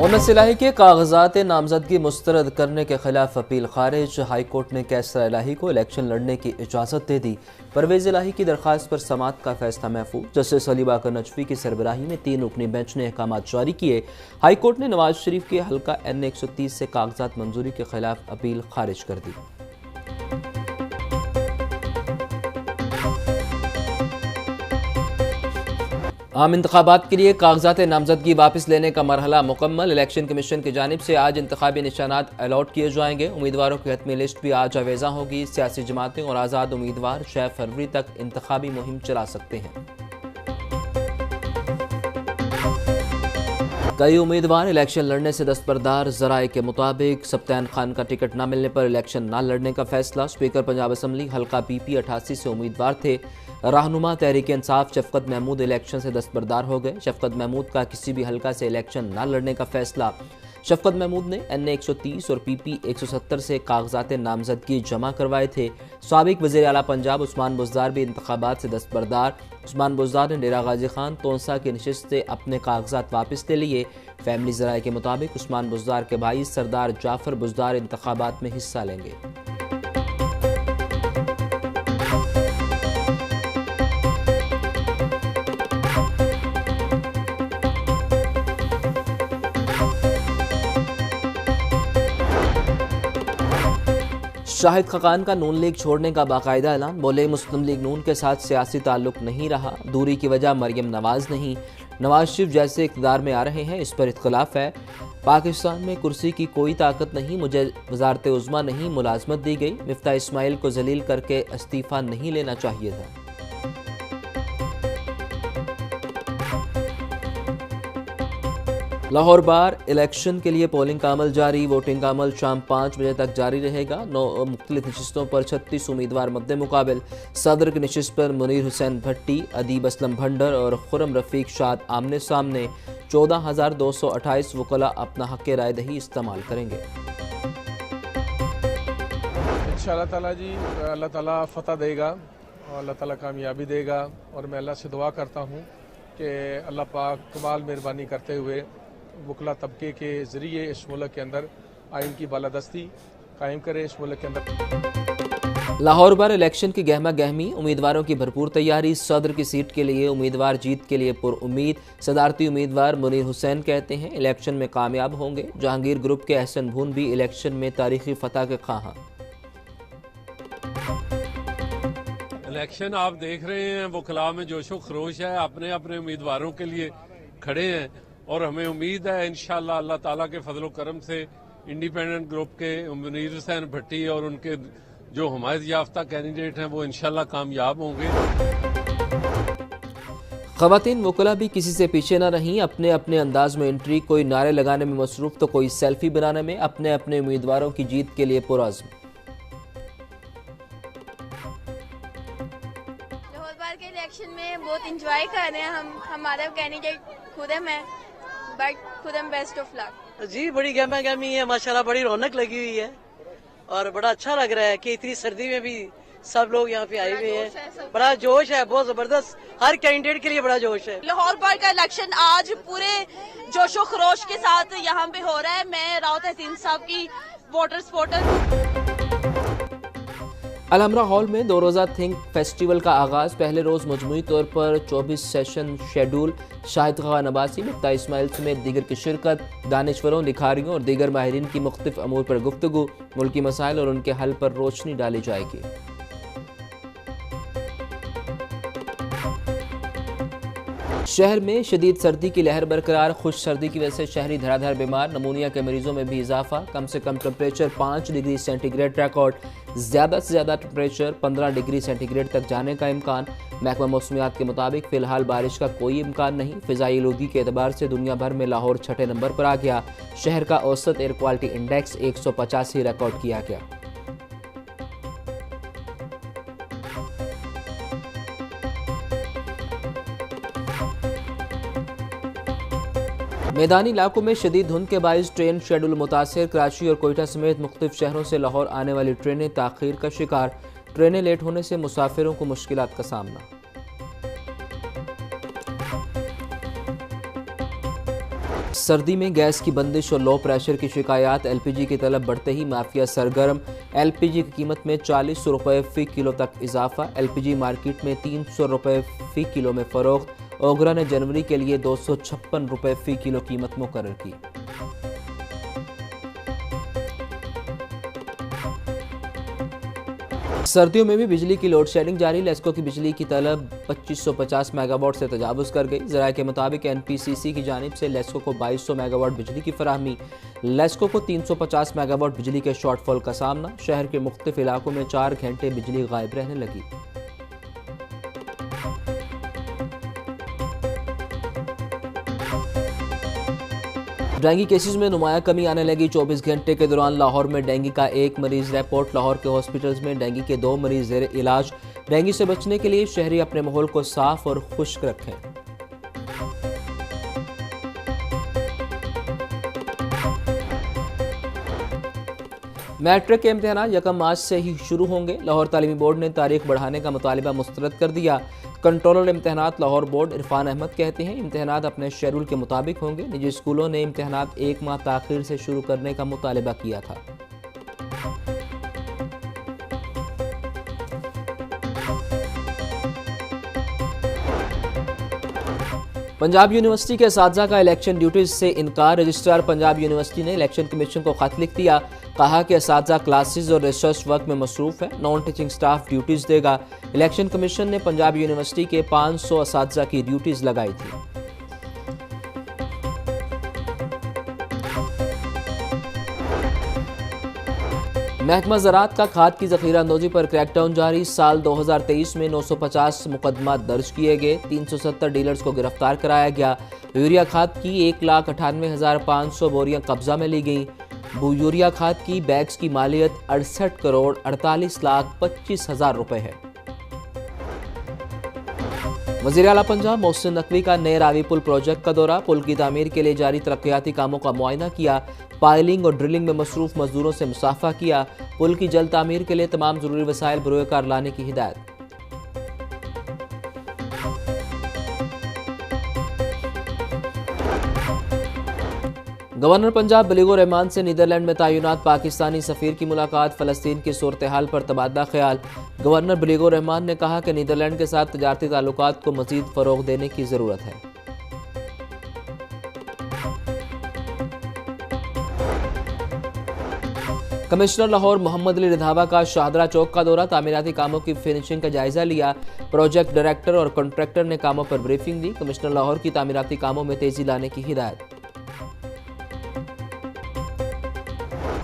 मोहम्मद सिलाही के कागजात नामजदगी मुस्तरद करने के खिलाफ अपील खारिज। हाईकोर्ट ने कैसर इलाही को इलेक्शन लड़ने की इजाज़त दे दी। परवेज इलाही की दरख्वास्त पर समाअत का फैसला महफूज। जस्टिस अली बाकर नजफी की सरबराही में 3 रुकनी बेंच ने अहकाम जारी किए। हाईकोर्ट ने नवाज शरीफ के हल्का N 130 से कागजात मंजूरी के खिलाफ अपील खारिज कर दी। आम इंतखाबात के लिए कागजात नामजदगी वापस लेने का मरहला मुकम्मल। इलेक्शन कमीशन की जानिब से आज इंतखाबी निशानात अलॉट किए जाएंगे। उम्मीदवारों की हतमी लिस्ट भी आज अवेजा होगी। सियासी जमातें और आज़ाद उम्मीदवार 6 फरवरी तक इंतखाबी मुहिम चला सकते हैं। कई उम्मीदवार इलेक्शन लड़ने से दस्तबरदार। ज़राए के मुताबिक सब्तान खान का टिकट न मिलने पर इलेक्शन न लड़ने का फैसला। स्पीकर पंजाब असम्बली हल्का PP 88 से उम्मीदवार थे। रहनुमा तहरीक इंसाफ शफकत महमूद इलेक्शन से दस्तबरदार हो गए। शफकत महमूद का किसी भी हल्का से इलेक्शन न लड़ने का फैसला। शफकत महमूद ने N 130 और PP 170 से कागजात नामजदगी जमा करवाए थे। साबिक वज़ीर आला पंजाब उस्मान बुज़दार भी इंतखाबात से दस्तबरदार। उस्मान बुज़दार ने डेरा गाजी खान तोंसा की नशिस्त से अपने कागजात वापस ले लिए। फैमिली ज़राए के मुताबिक उस्मान बुज़दार के भाई सरदार जाफर बुज़दार इंतखाबात में हिस्सा लेंगे। शाहिद खकान का नून लीग छोड़ने का बाकायदा ऐलान। बोले मुस्लिम लीग नून के साथ सियासी ताल्लुक नहीं रहा। दूरी की वजह मरियम नवाज नहीं, नवाज शरीफ जैसे इक़्तिदार में आ रहे हैं, इस पर इख्तलाफ है। पाकिस्तान में कुर्सी की कोई ताकत नहीं, मुझे वज़ारत उज़्मा नहीं मुलाजमत दी गई। मिफ्ता इस्माइल को जलील करके इस्तीफ़ा नहीं लेना चाहिए था। लाहौर बार इलेक्शन के लिए पोलिंग का अमल जारी। वोटिंग का अमल शाम 5 बजे तक जारी रहेगा। 9 मुख्तलिफ नशिस्तों पर 36 उम्मीदवार मद्दे मुकाबिल। सदर की नशिस्त पर मुनीर हुसैन भट्टी, अदीब असलम भंडर और खुरम रफीक शाद आमने सामने। 14,228 वकला अपना हक़ राय दही इस्तेमाल करेंगे। इंशाअल्लाह ताला जी, अल्लाह ताला फ़तह देगा और अल्लाह ताला कामयाबी देगा। और मैं अल्लाह से दुआ करता हूँ कि अल्लाह पाक कमाल मेहरबानी करते हुए वकला तबके के ज़रिए इस मुल्क के अंदर आइन की बालादस्ती कायम करे। इस मुल्क के अंदर लाहौर बार इलेक्शन की गहमा गहमी, उम्मीदवारों की भरपूर तैयारी। सदर की सीट के लिए उम्मीदवार जीत के लिए पुरउम्मीद। सदारती उम्मीदवार मुनीर हुसैन कहते हैं इलेक्शन में कामयाब होंगे। जहांगीर ग्रुप के एहसन भून भी इलेक्शन में तारीखी फतह के ख्वाहां। इलेक्शन आप देख रहे हैं, वकला में जोशो खरोश है, अपने अपने उम्मीदवारों के लिए खड़े हैं और हमें उम्मीद है इंशाअल्लाह अल्लाह ताला के फजल करम से इंडिपेंडेंट ग्रुप के मुनीर हुसैन भट्टी और उनके जो हमायत याफ्ता कैंडिडेट हैं वो इंशाअल्लाह कामयाब होंगे। ख़वातीन वकला भी किसी से पीछे न रहीं, अपने अपने अंदाज में एंट्री। कोई नारे लगाने में मसरूफ तो कोई सेल्फी बनाने में। अपने अपने उम्मीदवारों की जीत के लिए पुरअज़्म। लाहौर बार के इलेक्शन में बहुत इंजॉय कर रहे हैं हम। हमारा कैंडिडेट खुदम है, बट खुदम बेस्ट ऑफ लक जी। बड़ी गहमा गहमी है माशाल्लाह, बड़ी रौनक लगी हुई है और बड़ा अच्छा लग रहा है कि इतनी सर्दी में भी सब लोग यहाँ पे आए हुए हैं। बड़ा जोश है, बहुत जबरदस्त। हर कैंडिडेट के लिए बड़ा जोश है। लाहौर बार का इलेक्शन आज पूरे जोशो खरोश के साथ यहाँ पे हो रहा है। मैं राव तहसीन साहब की वोटर सपोर्टर। अलहमरा हॉल में 2 रोज़ा थिंक फेस्टिवल का आगाज़। पहले रोज़ मजमूई तौर पर 24 सेशन शेड्यूल। शाहिद खान अब्बासी, मिफ्ता इस्माइल समेत दीगर की शिरकत। दानिश्वरों, लिखारियों और दीगर माहिरीन की मुख्तलिफ अमूर पर गुफ्तगू। मुल्की मसाइल और उनके हल पर रोशनी डाली जाएगी। शहर में शदीद सर्दी की लहर बरकरार। खुश सर्दी की वजह से शहरी धड़ाधड़ बीमार। नमूनिया के मरीजों में भी इजाफा। कम से कम टेम्परेचर 5 डिग्री सेंटीग्रेड रिकॉर्ड। ज़्यादा से ज़्यादा टेम्परेचर 15 डिग्री सेंटीग्रेड तक जाने का इम्कान। महकमा मौसमियात के मुताबिक फ़िलहाल बारिश का कोई इम्कान नहीं। फ़िज़ाई आलूगी के एतबार से दुनिया भर में लाहौर 6ठे नंबर पर आ गया। शहर का औसत एयर क्वालिटी इंडेक्स 185 रिकॉर्ड किया गया। मैदानी इलाकों में शदीद धुंध के बायस ट्रेन शेड्यूल मुतासर। कराची और कोयटा समेत मुख्तलिफ शहरों से लाहौर आने वाली ट्रेनें ताख़ीर का शिकार। ट्रेनें लेट होने से मुसाफिरों को मुश्किलात का सामना। सर्दी में गैस की बंदिश और लो प्रेशर की शिकायत, एलपीजी की तलब बढ़ते ही माफिया सरगर्म। एलपीजी की कीमत में 40 रुपये फी किलो तक इजाफा। एलपीजी मार्केट में 300 रुपये फी किलो में फरोख्त। ओगरा ने जनवरी के लिए 256 रुपये फी किलो कीमत मुकर्रर की। सर्दियों में भी बिजली की लोड शेडिंग जारी। लेस्को की बिजली की तलब 2550 मेगावाट से तजावुज़ कर गई। ज़राए के मुताबिक एनपीसीसी की जानिब से लेस्को को 2200 मेगावाट बिजली की फराहमी। लेस्को को 350 मेगावाट बिजली के शॉर्टफॉल का सामना। शहर के मुख्तलिफ इलाकों में 4 घंटे बिजली गायब रहने लगी। डेंगू केसेस में नुमाया कमी आने लगी। 24 घंटे के दौरान लाहौर में डेंगू का 1 मरीज रिपोर्ट। लाहौर के हॉस्पिटल्स में डेंगू के 2 मरीज ज़ेर इलाज। डेंगू से बचने के लिए शहरी अपने माहौल को साफ और खुश्क रखें। मैट्रिक के इम्तिहान 1 मार्च से ही शुरू होंगे। लाहौर तालीमी बोर्ड ने तारीख बढ़ाने का मुतालिबा मुस्तरद कर दिया। कंट्रोलर इम्तिहानात लाहौर बोर्ड इरफान अहमद कहते हैं इम्तिहानात अपने शेड्यूल के मुताबिक होंगे। निजी स्कूलों ने इम्तिहानात 1 माह ताख़ीर से शुरू करने का मुतालिबा किया था। पंजाब यूनिवर्सिटी के असातिज़ा का इलेक्शन ड्यूटीज से इनकार। रजिस्ट्रार पंजाब यूनिवर्सिटी ने इलेक्शन कमीशन को खत लिख दिया। कहा कि असातिज़ा क्लासेस और रिसर्च वर्क में मसरूफ़ है, नॉन टीचिंग स्टाफ ड्यूटीज देगा। इलेक्शन कमीशन ने पंजाब यूनिवर्सिटी के 500 असातिज़ा की ड्यूटीज लगाई थी। महकमा ज़राअत का खाद की ज़ख़ीरा अंदोज़ी पर क्रैकडाउन जारी। साल 2023 में 950 मुकदमा दर्ज किए गए। 370 डीलर्स को गिरफ्तार कराया गया। यूरिया खाद की 1,98,500 बोरियां कब्जा में ली गईं। यूरिया खाद की बैग्स की मालियत 68 करोड़ 48,25,000 रुपए है। वज़ीर आला पंजाब मोहसिन नकवी का नए रावी पुल प्रोजेक्ट का दौरा। पुल की तामीर के लिए जारी तरक्याती कामों का मुआयना किया। पाइलिंग और ड्रिलिंग में मसरूफ मजदूरों से मुसाफा किया। पुल की जल्द तामीर के लिए तमाम जरूरी वसाइल बरोएकार लाने की हिदायत। गवर्नर पंजाब बलीगुर रहमान से नीदरलैंड में तैनात पाकिस्तानी सफीर की मुलाकात। फ़लस्तीन की सूरत हाल पर तबादला ख्याल। गवर्नर बलीगुर रहमान ने कहा कि नीदरलैंड के साथ तजारती ताल्लुकात को मज़ीद फ़रोग़ देने की ज़रूरत है। कमिश्नर लाहौर मोहम्मद अली रिधावा का शाहदरा चौक का दौरा। तामीराती कामों की फिनिशिंग का जायजा लिया। प्रोजेक्ट डायरेक्टर और कॉन्ट्रैक्टर ने कामों पर ब्रीफिंग दी। कमिश्नर लाहौर की तामीराती कामों में तेजी लाने की हिदायत।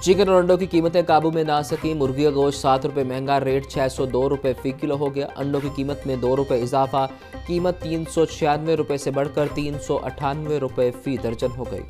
चिकन और अंडों की कीमतें काबू में ना सकी। मुर्गी का गोश्त 7 रुपये महंगा, रेट 602 रुपये फी किलो हो गया। अंडों की कीमत में 2 रुपये इजाफा, कीमत 396 रुपये से बढ़कर 398 रुपये फी दर्जन हो गई।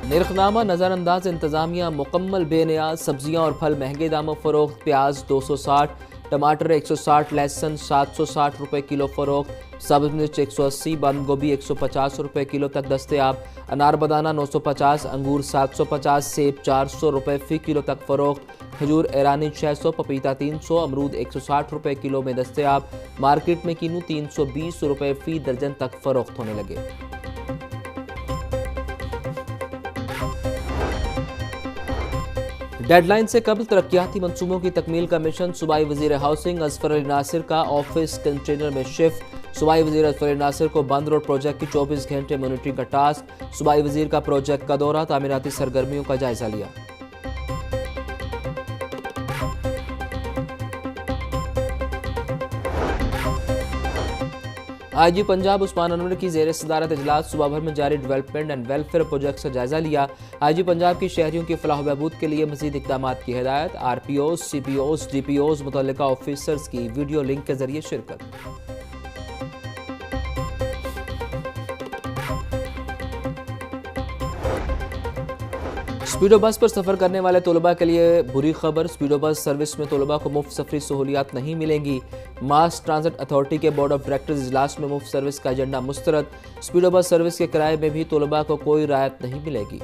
निर्खनामा नज़रअंदाज इंतजामिया मुकम्मल बेनियाज। सब्जियां और फल महंगे दामों फरोख्त। प्याज 260, टमाटर 160, लहसुन 760 रुपये किलो फरोख्त। सब्ज़ मिर्च 180, बंद गोभी 150 रुपये किलो तक दस्तयाब। अनार बदाना 950, अंगूर 750, सेब 400 रुपये फ़ी किलो तक फ़रोख्त। खजूर ईरानी 600, पपीता 300, अमरूद 160 रुपये किलो में दस्तयाब। मार्केट में किन्नू 320 रुपये फ़ी दर्जन तक फ़रोख्त होने लगे। डेडलाइन से कबल तरक्याती मंसूबों की तकमील का मिशन। सूबाई वजीर हाउसिंग अजफर अली नासिर का ऑफिस कंटेनर में शिफ्ट। सूबाई वजीर अजफर अली नासिर को बंद रोड प्रोजेक्ट की 24 घंटे मॉनिटरिंग का टास्क। सूबाई वजीर का प्रोजेक्ट का दौरा, तामीराती सरगर्मियों का जायजा लिया। आईजी पंजाब उस्मान अनवर की ज़ेर सदारत इजलास। सुबह भर में जारी डेवलपमेंट एंड वेलफेयर प्रोजेक्ट का जायजा लिया। आईजी पंजाब की शहरियों की फलाह बहबूद के लिए मज़ीद इक़दाम की हिदायत। आरपीओज, सीपीओज, डीपीओज मुतल्लिका ऑफिसर्स की वीडियो लिंक के जरिए शिरकत। स्पीडो बस पर सफ़र करने वाले तलबा के लिए बुरी खबर। स्पीडो बस सर्विस में तलबा को मुफ्त सफरी सहूलियात नहीं मिलेंगी। मास ट्रांजिट अथॉरिटी के बोर्ड ऑफ डायरेक्टर्स इजलास में मुफ्त सर्विस का एजेंडा मुस्तरद। स्पीडो बस सर्विस के किराए में भी तलबा को कोई राहत नहीं मिलेगी।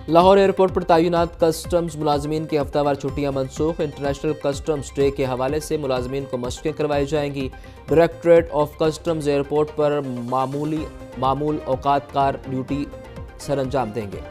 लाहौर एयरपोर्ट पर तैनात कस्टम्स मुलाजमीन की हफ्तावार छुट्टियां मनसूख। इंटरनेशनल कस्टम्स डे के हवाले से मुलाजमीन को मशकें करवाई जाएंगी। डायरेक्टरेट ऑफ कस्टम्स एयरपोर्ट पर मामूल औकात कार ड्यूटी सरअंजाम देंगे।